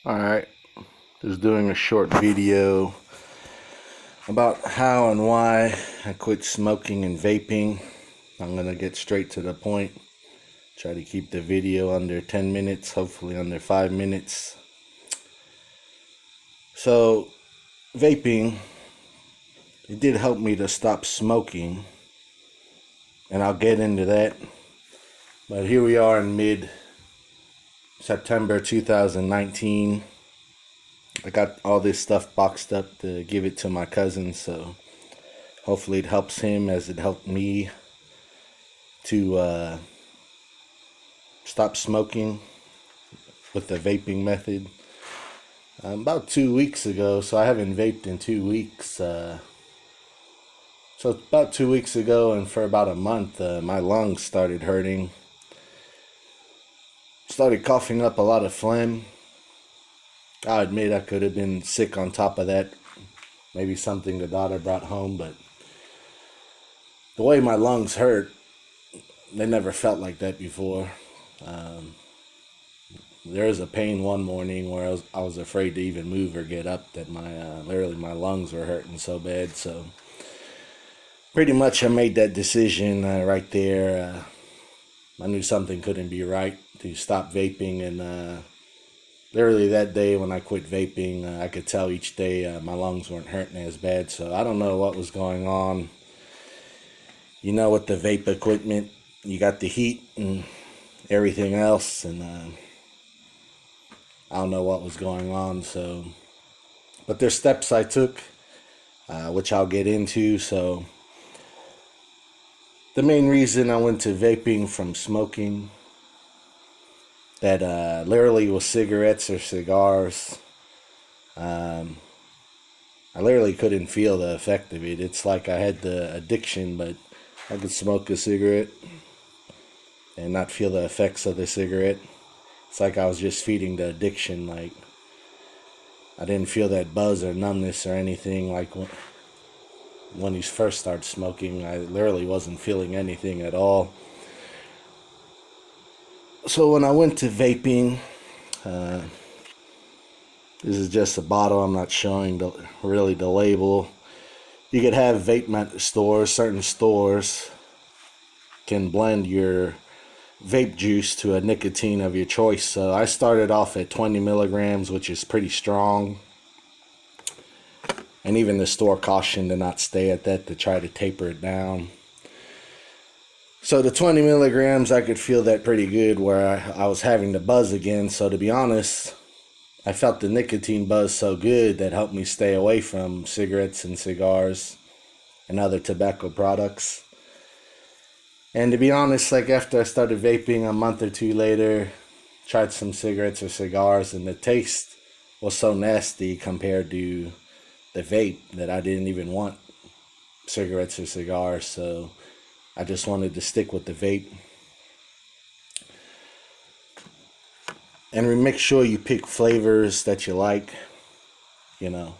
Alright, just doing a short video about how and why I quit smoking and vaping. I'm gonna get straight to the point. Try to keep the video under 10 minutes, hopefully under 5 minutes. So, vaping, it did help me to stop smoking, and I'll get into that. But here we are in mid-September 2019. I got all this stuff boxed up to give it to my cousin, so hopefully it helps him as it helped me to stop smoking with the vaping method. About 2 weeks ago, so I haven't vaped in 2 weeks. So about 2 weeks ago, and for about a month, my lungs started hurting. Started coughing up a lot of phlegm. I admit I could have been sick on top of that. Maybe something the daughter brought home, but the way my lungs hurt, they never felt like that before. There was a pain one morning where I was afraid to even move or get up, that literally my lungs were hurting so bad. So pretty much I made that decision right there. I knew something couldn't be right to stop vaping, and literally that day when I quit vaping, I could tell each day my lungs weren't hurting as bad. So I don't know what was going on. You know, with the vape equipment, you got the heat and everything else, and I don't know what was going on. So, but there's steps I took, which I'll get into. So the main reason I went to vaping from smoking, that literally was cigarettes or cigars. I literally couldn't feel the effect of it. It's like I had the addiction, but I could smoke a cigarette and not feel the effects of the cigarette. It's like I was just feeding the addiction. Like, I didn't feel that buzz or numbness or anything like when you first started smoking. I literally wasn't feeling anything at all. So when I went to vaping, this is just a bottle. I'm not showing really the label. You could have vape stores. Certain stores can blend your vape juice to a nicotine of your choice. So I started off at 20 milligrams, which is pretty strong. And even the store cautioned to not stay at that, to try to taper it down. So the 20 milligrams, I could feel that pretty good, where I was having the buzz again. So to be honest, I felt the nicotine buzz so good that helped me stay away from cigarettes and cigars and other tobacco products. And to be honest, like after I started vaping a month or two later, tried some cigarettes or cigars, and the taste was so nasty compared to the vape that I didn't even want cigarettes or cigars. So I just wanted to stick with the vape. And make sure you pick flavors that you like. You know,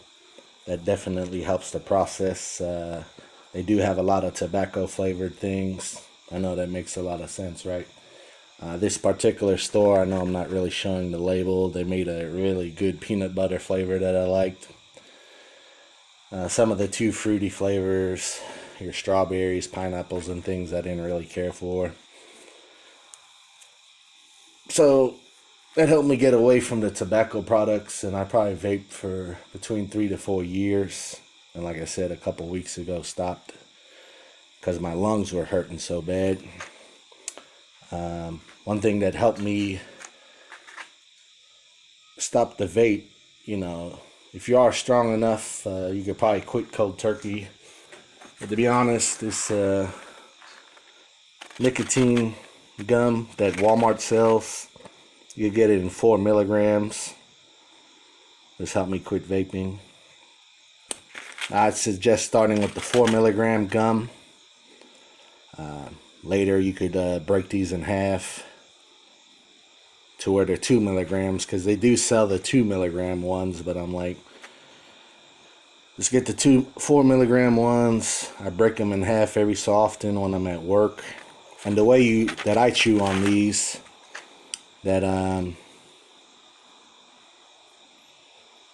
that definitely helps the process. They do have a lot of tobacco flavored things. I know that makes a lot of sense, right? This particular store, I know I'm not really showing the label. They made a really good peanut butter flavor that I liked. Some of the too fruity flavors, your strawberries, pineapples, and things I didn't really care for. So that helped me get away from the tobacco products, and I probably vaped for between 3 to 4 years. And like I said, a couple weeks ago, stopped because my lungs were hurting so bad. One thing that helped me stop the vape, you know, if you are strong enough, you could probably quit cold turkey. But to be honest, this nicotine gum that Walmart sells, you get it in 4 milligrams. This helped me quit vaping. I'd suggest starting with the 4 milligram gum. Later, you could break these in half to where they're 2 milligrams, because they do sell the 2 milligram ones. But I'm like, let's get the 4 milligram ones. I break them in half every so often when I'm at work. And the way that I chew on these, that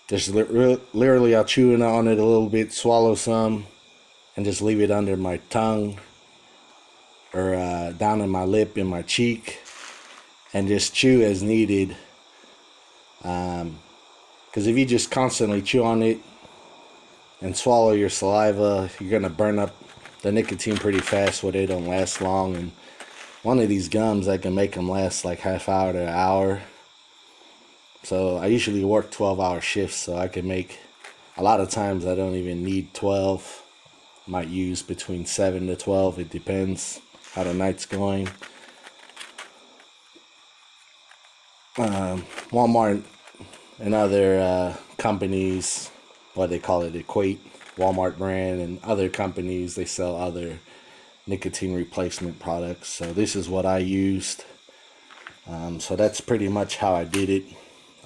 Just literally, I'll chew on it a little bit, swallow some, and just leave it under my tongue or down in my lip, in my cheek, and just chew as needed. Because if you just constantly chew on it and swallow your saliva, you're going to burn up the nicotine pretty fast where they don't last long. And one of these gums, I can make them last like half hour to an hour. So I usually work 12-hour shifts, so I can make, a lot of times I don't even need 12. Might use between 7 to 12. It depends how the night's going. Walmart and other companies, what they call it, Equate, Walmart brand, and other companies, they sell other nicotine replacement products. So this is what I used. So that's pretty much how I did it.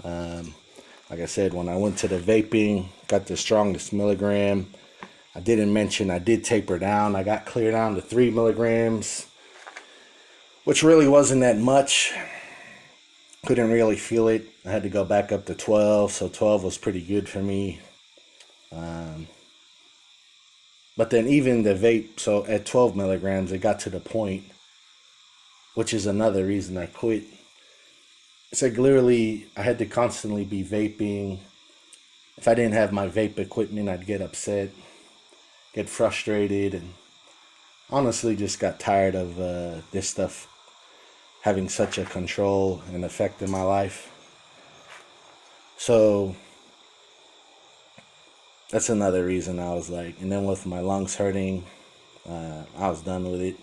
Like I said, when I went to the vaping, got the strongest milligram. I didn't mention I did taper down. I got clear down to 3 milligrams, which really wasn't that much. Couldn't really feel it. I had to go back up to 12, so 12 was pretty good for me. But then even the vape, so at 12 milligrams, it got to the point, which is another reason I quit. It's like literally, I had to constantly be vaping. If I didn't have my vape equipment, I'd get upset, get frustrated, and honestly just got tired of this stuff having such a control and effect in my life. So that's another reason I was like, and then with my lungs hurting, I was done with it.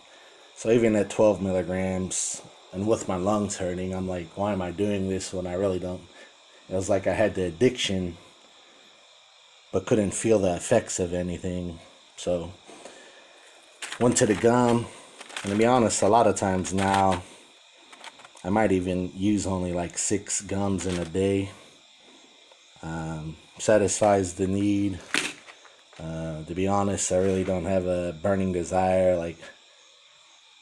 So even at 12 milligrams and with my lungs hurting, I'm like, why am I doing this when I really don't? It was like I had the addiction, but couldn't feel the effects of anything. So went to the gum, and to be honest, a lot of times now, I might even use only like 6 gums in a day. Satisfies the need. To be honest, I really don't have a burning desire. Like,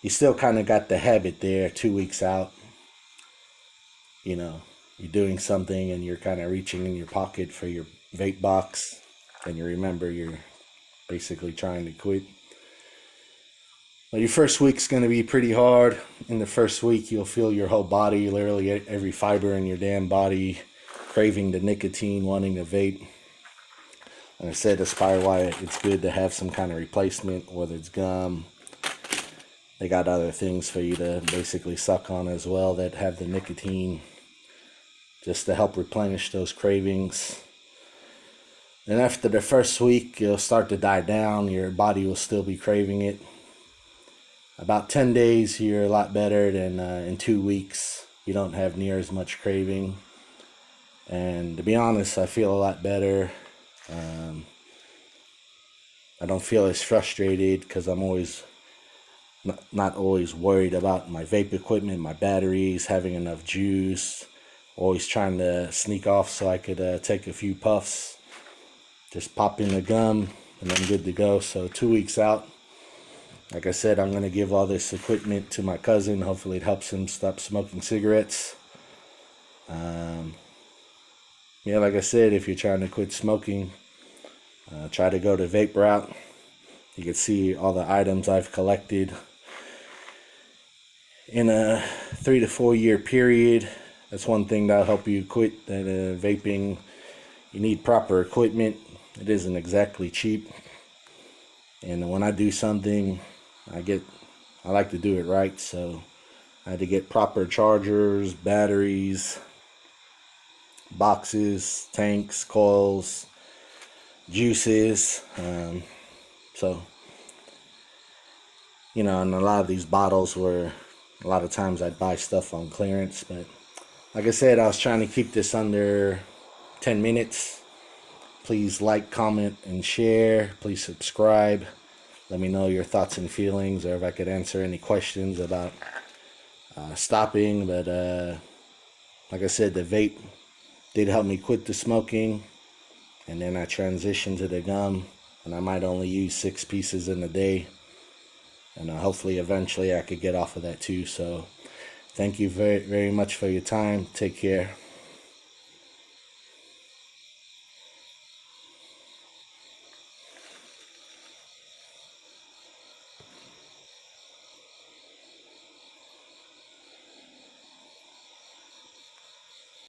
you still kind of got the habit there 2 weeks out. You know, you're doing something and you're kind of reaching in your pocket for your vape box, and you remember you're basically trying to quit. But your first week's going to be pretty hard. In the first week, you'll feel your whole body, literally every fiber in your damn body, craving the nicotine, wanting to vape. And I said that's probably why it's good to have some kind of replacement, whether it's gum. They got other things for you to basically suck on as well that have the nicotine, just to help replenish those cravings. And after the first week, it'll start to die down. Your body will still be craving it. About 10 days, you're a lot better than in 2 weeks. You don't have near as much craving. And to be honest, I feel a lot better. I don't feel as frustrated because I'm always not always worried about my vape equipment, my batteries, having enough juice. Always trying to sneak off so I could take a few puffs. Just pop in the gum and I'm good to go. So 2 weeks out. Like I said, I'm going to give all this equipment to my cousin. Hopefully it helps him stop smoking cigarettes. Yeah, like I said, if you're trying to quit smoking, try to go the vape route. You can see all the items I've collected in a 3 to 4 year period. That's one thing that'll help you quit that vaping. You need proper equipment. It isn't exactly cheap. And when I do something, I like to do it right. So I had to get proper chargers, batteries, boxes, tanks, coils, juices. So, you know, and a lot of these bottles were, a lot of times I'd buy stuff on clearance. But like I said, I was trying to keep this under 10 minutes. Please like, comment, and share. Please subscribe. Let me know your thoughts and feelings, or if I could answer any questions about stopping. But like I said, the vape did help me quit the smoking, and then I transitioned to the gum, and I might only use 6 pieces in a day, and hopefully eventually I could get off of that too. So thank you very, very much for your time. Take care.